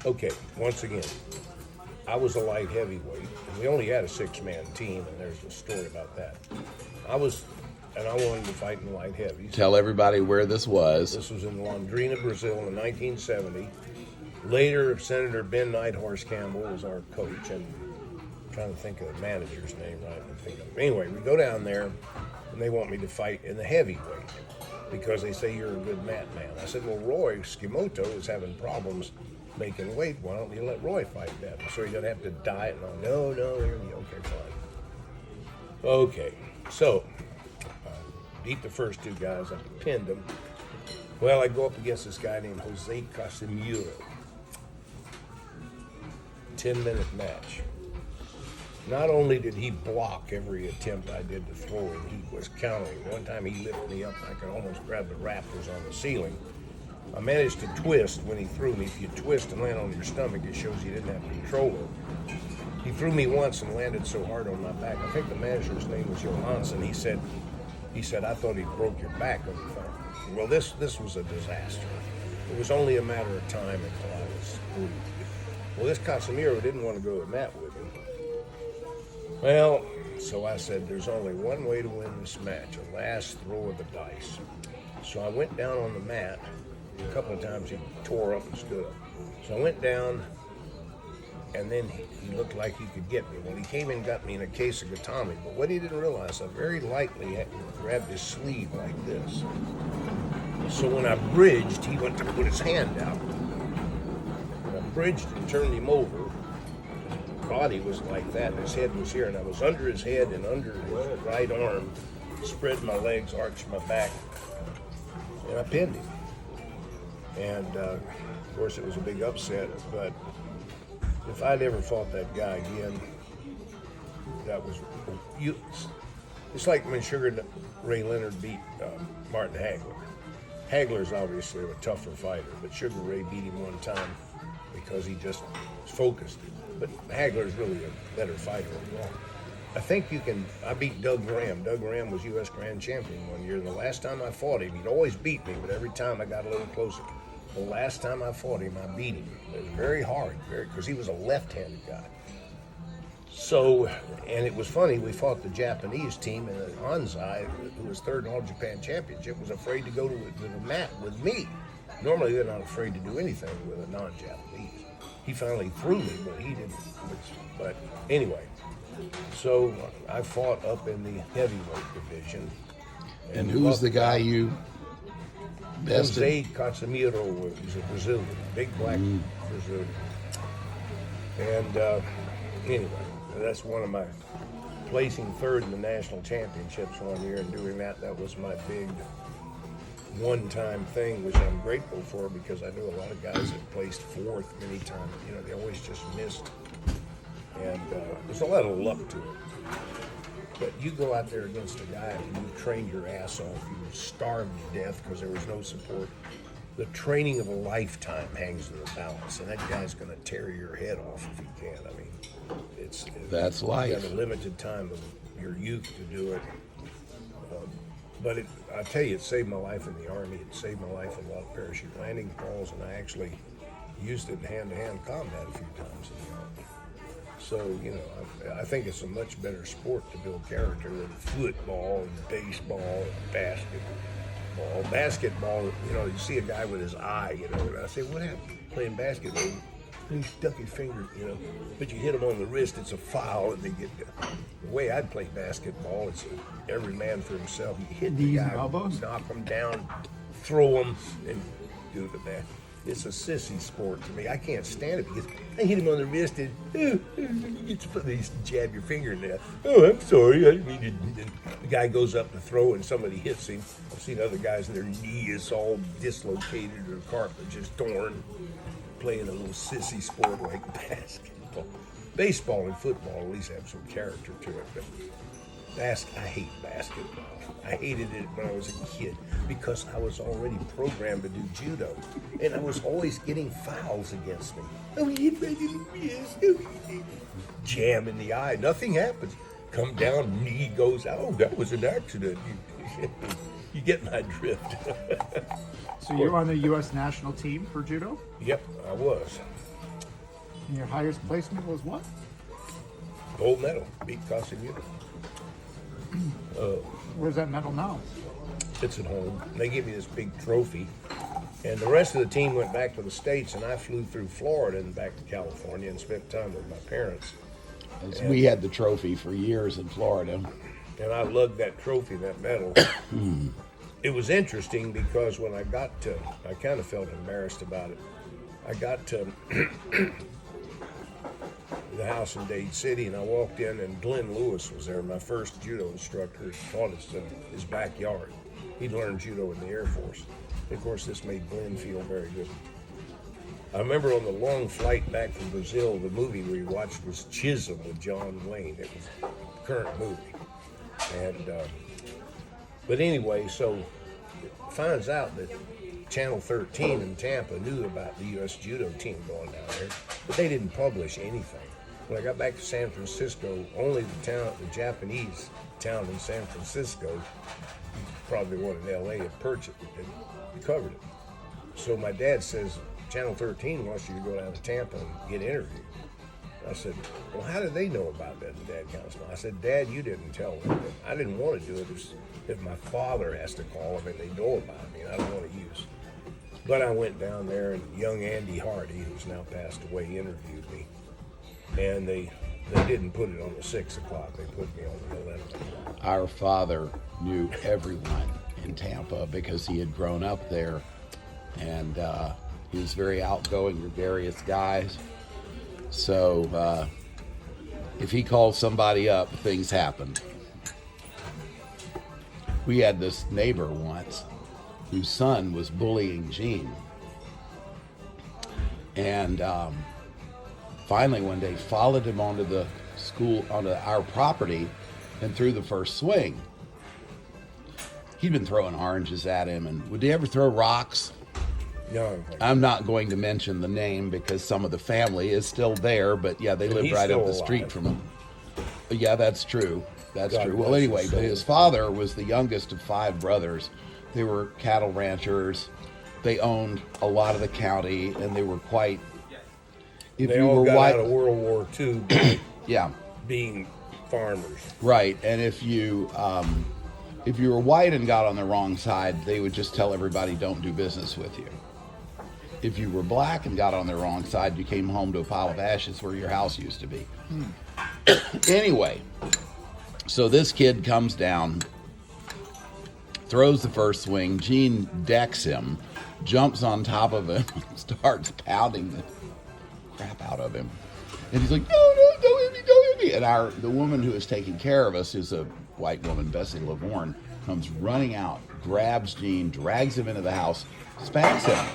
Okay, once again, I was a light heavyweight, and we only had a 6-man team, and there's a story about that. I wanted to fight in light heavies. Tell everybody where this was. This was in Londrina, Brazil in 1970. Later, Senator Ben Nighthorse Campbell was our coach, and I'm trying to think of the manager's name right. Anyway, we go down there, and they want me to fight in the heavyweight because they say you're a good mat man. I said, well, Roy Skimoto is having problems making weight. Why don't you let Roy fight that? So he doesn't have to diet. And no, okay, fine. Okay, so beat the first 2 guys. I pinned them. Well, I go up against this guy named Jose Casimiro. 10-minute match. Not only did he block every attempt I did to throw him, he was countering. One time he lifted me up, I could almost grab the rafters on the ceiling. I managed to twist when he threw me. If you twist and land on your stomach, it shows you didn't have control of it. He threw me once and landed so hard on my back. I think the manager's name was Johansson. He said, I thought he broke your back when he fell. Well, this was a disaster. It was only a matter of time until I was through. Well, this Casimiro didn't want to go to the mat with him. Well, so I said, there's only one way to win this match, a last throw of the dice. So I went down on the mat. A couple of times he tore up and stood up. So I went down, and then he looked like he could get me. Well, he came and got me in a case of Gatami, but what he didn't realize, I very lightly had grabbed his sleeve like this. So when I bridged, he went to put his hand out. I bridged and turned him over. His body was like that, and his head was here, and I was under his head and under his right arm, spread my legs, arched my back, and I pinned him. And, of course, it was a big upset, but if I'd ever fought that guy again, it's like when Sugar Ray Leonard beat Martin Hagler. Hagler's obviously a tougher fighter, but Sugar Ray beat him one time because he just focused him. But Hagler's really a better fighter overall. I think I beat Doug Graham. Doug Graham was U.S. Grand Champion one year, and the last time I fought him, he'd always beat me, but every time I got a little closer. The last time I fought him, I beat him. It was very hard, because he was a left-handed guy. So, and it was funny, we fought the Japanese team, and Anzai, who was third in All Japan Championship, was afraid to go to the mat with me. Normally, they're not afraid to do anything with a non-Japanese. He finally threw me, but he didn't. But anyway, so I fought up in the heavyweight division. And who was the guy you bested? Jose Casimiro was a Brazilian, big black Brazilian. And anyway, that's one of my placing third in the national championships one year and doing that. That was my big one-time thing, which I'm grateful for because I knew a lot of guys that placed fourth many times. You know, they always just missed. And there's a lot of luck to it. But you go out there against a guy and you trained your ass off, you were starved to death because there was no support. The training of a lifetime hangs in the balance, and that guy's going to tear your head off if he can. I mean, that's life. You got a limited time of your youth to do it. But I tell you, it saved my life in the Army. It saved my life in a lot of parachute landing falls, and I actually used it in hand-to-hand combat a few times in the Army. So, you know, I think it's a much better sport to build character than football and baseball and basketball. Basketball, you know, you see a guy with his eye, you know, and I say, what happened playing basketball? And he stuck his finger, you know, but you hit him on the wrist, it's a foul, and they get the way I'd play basketball, it's every man for himself. You hit the guy, knock him down, throw him, and do the best. It's a sissy sport to me. I can't stand it because I hit him on the wrist and you jab your finger in there. Oh, I'm sorry, I didn't mean to. The guy goes up to throw and somebody hits him. I've seen other guys and their knee is all dislocated or cartilage is torn, playing a little sissy sport like basketball. Baseball and football at least have some character to it, but I hate basketball. I hated it when I was a kid because I was already programmed to do judo, and I was always getting fouls against me. Oh, he hit right in the wrist. Jam in the eye. Nothing happens. Come down, knee goes out. Oh, that was an accident. You get my drift. So you're on the U.S. national team for judo? Yep, I was. And your highest placement was what? Gold medal, beat Casa Judo. Where's that medal now? It's at home. They give me this big trophy. And the rest of the team went back to the States, and I flew through Florida and back to California and spent time with my parents. We had the trophy for years in Florida. And I lugged that trophy, that medal. It was interesting because when I got to, I kind of felt embarrassed about it. I got to the house in Dade City, and I walked in, and Glenn Lewis was there, my first judo instructor. Taught us in his backyard. He'd learned judo in the Air Force. Of course, this made Glenn feel very good. I remember on the long flight back from Brazil, the movie we watched was Chisholm with John Wayne. It was a current movie. And, but anyway, so finds out that Channel 13 in Tampa knew about the U.S. judo team going down there, but they didn't publish anything. When I got back to San Francisco, only the Japanese town in San Francisco, probably one in L.A., had purchased it and covered it. So my dad says, Channel 13 wants you to go down to Tampa and get interviewed. I said, well, how did they know about that? And Dad kind of smiled. I said, Dad, you didn't tell them. I didn't want to do it if my father has to call them and they know about me, and I don't want to use. But I went down there, and young Andy Hardy, who's now passed away, interviewed me. And they didn't put it on the 6 o'clock. They put me on the 11 o'clock. Our father knew everyone in Tampa because he had grown up there, and he was very outgoing, gregarious guys. So if he called somebody up, things happened. We had this neighbor once whose son was bullying Gene. And finally one day followed him onto the school, onto our property, and threw the first swing. He'd been throwing oranges at him, and would he ever throw rocks? No. I'm not going to mention the name because some of the family is still there, but yeah, they live right up the street from him. Yeah, that's true. That's true. Well, anyway, but his father was the youngest of 5 brothers. They were cattle ranchers. They owned a lot of the county, and they were quite. If they you all were got white, out of World War II by yeah, being farmers. right. And if you were white and got on the wrong side, they would just tell everybody, "Don't do business with you." If you were black and got on the wrong side, you came home to a pile of ashes where your house used to be. Anyway, so this kid comes down, throws the first swing. Gene decks him, jumps on top of him, starts pounding the crap out of him. And he's like, no, don't hit me, don't hit me. And the woman who is taking care of us, who's a white woman, Bessie Lavorne, comes running out, grabs Gene, drags him into the house, spanks him.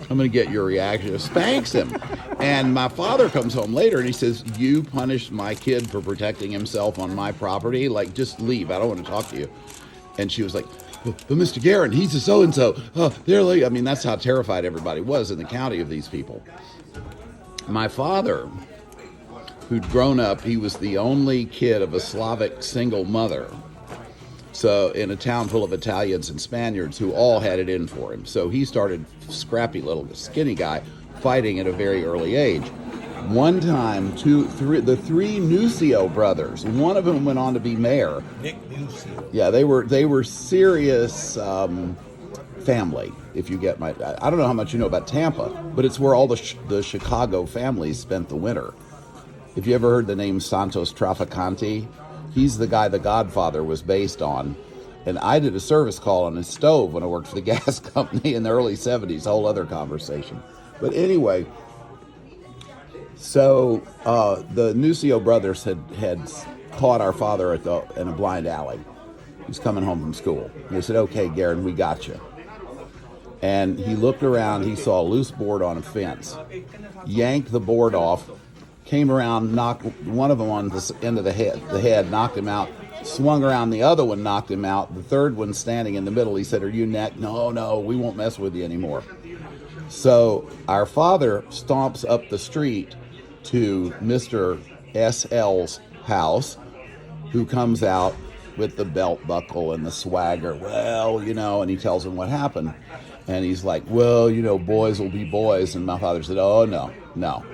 I'm going to get your reaction. Spanks him. And my father comes home later and he says, you punished my kid for protecting himself on my property? Like, just leave. I don't want to talk to you. And she was like, but Mr. Garren, he's a so-and-so. Oh, they're like, I mean, that's how terrified everybody was in the county of these people. My father, who'd grown up, he was the only kid of a Slavic single mother. So in a town full of Italians and Spaniards who all had it in for him. So he started, scrappy little skinny guy, fighting at a very early age. One time, the 3 Nucio brothers, one of them went on to be mayor. Nick Nucio. Yeah, they were serious family, if you get my... I don't know how much you know about Tampa, but it's where all the Chicago families spent the winter. If you ever heard the name Santos Traficante, he's the guy The Godfather was based on. And I did a service call on his stove when I worked for the gas company in the early 70s, a whole other conversation. But anyway, so the Nucio brothers had caught our father in a blind alley. He was coming home from school. And they said, okay, Garren, we got you. And he looked around, he saw a loose board on a fence, yanked the board off, came around, knocked one of them on the end of the head, knocked him out, swung around, the other one knocked him out, the third one standing in the middle, he said, are you next? No, we won't mess with you anymore. So our father stomps up the street to Mr. S.L.'s house, who comes out with the belt buckle and the swagger, well, and he tells him what happened. And he's like, well, boys will be boys. And my father said, oh, no.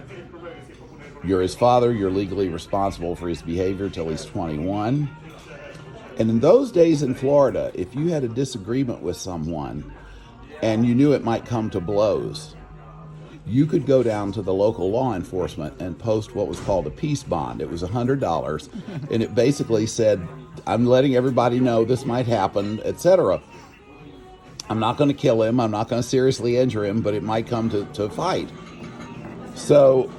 You're his father. You're legally responsible for his behavior till he's 21. And in those days in Florida, if you had a disagreement with someone and you knew it might come to blows, you could go down to the local law enforcement and post what was called a peace bond. It was $100, and it basically said, I'm letting everybody know this might happen, etc. I'm not going to kill him. I'm not going to seriously injure him, but it might come to a fight. So,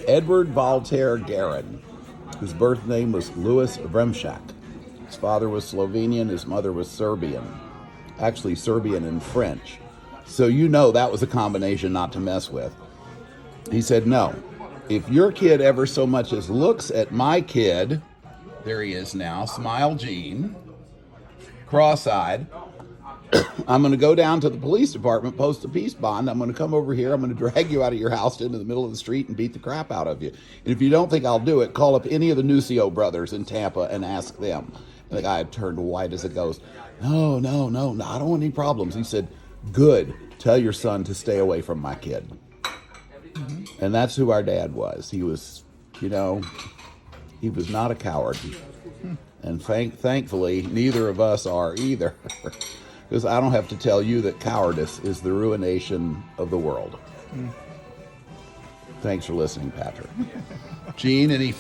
Edward Voltaire Garren, whose birth name was Louis Bremšak. His father was Slovenian, his mother was Serbian. Actually, Serbian and French. So that was a combination not to mess with. He said, no, if your kid ever so much as looks at my kid, there he is now, Smile Gene, cross-eyed, I'm going to go down to the police department, post a peace bond. I'm going to come over here. I'm going to drag you out of your house into the middle of the street and beat the crap out of you. And if you don't think I'll do it, call up any of the Nucio brothers in Tampa and ask them. And the guy turned white as a ghost. No, I don't want any problems. He said, good. Tell your son to stay away from my kid. Mm-hmm. And that's who our dad was. He was, he was not a coward. And thankfully, neither of us are either. Because I don't have to tell you that cowardice is the ruination of the world. Mm. Thanks for listening, Patrick. Gene, any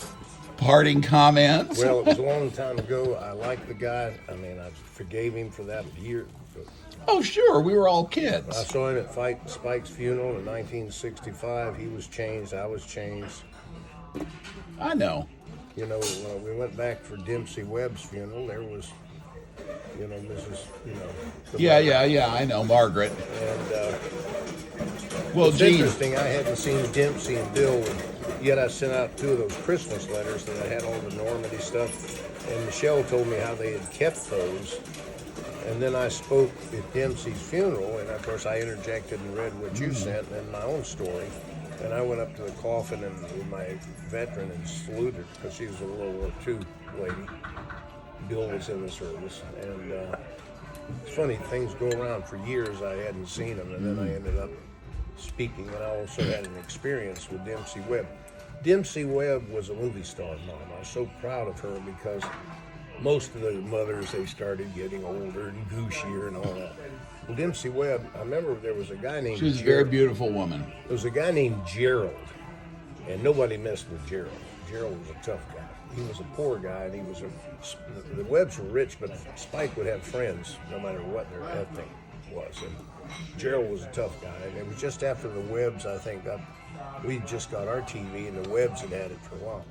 parting comments? Well, it was a long time ago. I liked the guy. I mean, I forgave him for that year. Oh, sure. We were all kids. I saw him at Spike's funeral in 1965. He was changed. I was changed. I know. We went back for Dempsey Webb's funeral. There was, Mrs. Yeah. I know, Margaret. And well, it's Gene, interesting. I hadn't seen Dempsey and Bill, and yet I sent out 2 of those Christmas letters that I had all the Normandy stuff. And Michelle told me how they had kept those. And then I spoke at Dempsey's funeral, and of course I interjected and read what you sent and my own story. And I went up to the coffin and with my veteran and saluted because she was a World War II lady. Bill was in the service, and it's funny, things go around. For years I hadn't seen him, and then I ended up speaking, and I also had an experience with Dempsey Webb. Dempsey Webb was a movie star mom. I was so proud of her because most of the mothers, they started getting older and gooshier and all that. Well, Dempsey Webb, I remember there was a guy named she was a very beautiful woman. There was a guy named Gerald, and nobody messed with Gerald. Gerald was a tough guy. He was a poor guy, and the Webbs were rich, but Spike would have friends no matter what their ethnic was. And Gerald was a tough guy, and it was just after the Webbs, I think, we just got our TV, and the Webbs had had it for a while.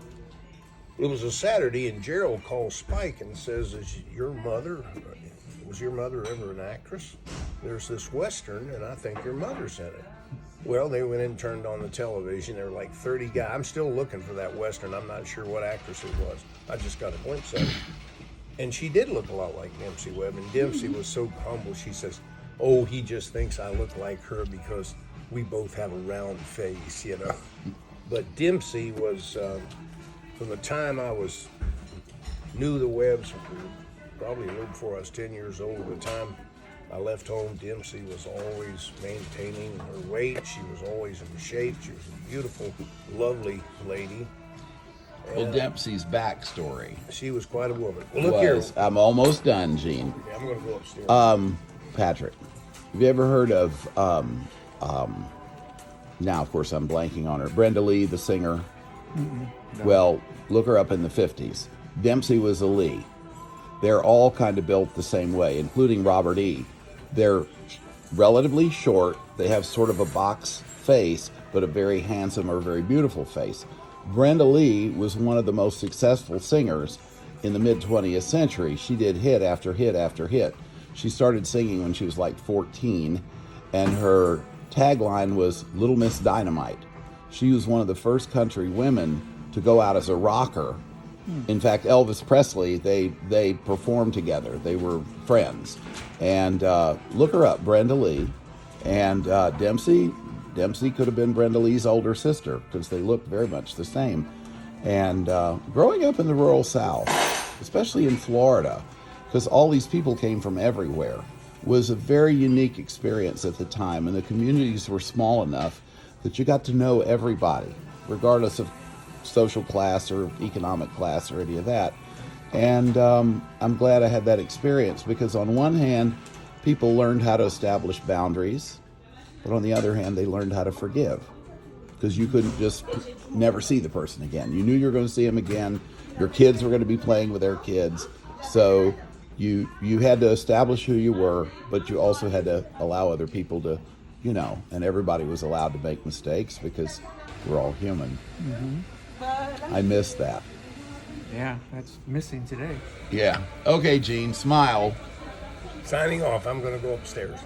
It was a Saturday, and Gerald calls Spike and says, was your mother ever an actress? There's this Western, and I think your mother's in it. Well, they went in and turned on the television. There were like 30 guys. I'm still looking for that Western. I'm not sure what actress it was. I just got a glimpse of it. And she did look a lot like Dempsey Webb, and Dempsey was so humble. She says, oh, he just thinks I look like her because we both have a round face, But Dempsey was... from the time I knew the Webbs, probably a little before I was 10 years old, the time I left home, Dempsey was always maintaining her weight. She was always in shape. She was a beautiful, lovely lady. Well, Dempsey's backstory. She was quite a woman. Well, look here. I'm almost done, Gene. Yeah, I'm going to go upstairs. Patrick, have you ever heard of, now, of course, I'm blanking on her, Brenda Lee, the singer? No. Well, look her up in the 50s. Dempsey was a Lee. They're all kind of built the same way, including Robert E. They're relatively short. They have sort of a box face, but a very handsome or very beautiful face. Brenda Lee was one of the most successful singers in the mid-20th century. She did hit after hit after hit. She started singing when she was like 14, and her tagline was Little Miss Dynamite. She was one of the first country women to go out as a rocker. In fact, Elvis Presley, they performed together. They were friends. And look her up, Brenda Lee. And Dempsey could have been Brenda Lee's older sister because they looked very much the same. And growing up in the rural South, especially in Florida, because all these people came from everywhere. was a very unique experience at the time, and the communities were small enough that you got to know everybody, regardless of social class or economic class or any of that. And I'm glad I had that experience, because on one hand, people learned how to establish boundaries, but on the other hand, they learned how to forgive, because you couldn't just never see the person again. You knew you were going to see them again. Your kids were going to be playing with their kids. So you had to establish who you were, but you also had to allow other people to, and everybody was allowed to make mistakes, because we're all human. Mm-hmm. I miss that. Yeah, that's missing today. Yeah. Okay, Gene, smile. Signing off. I'm going to go upstairs.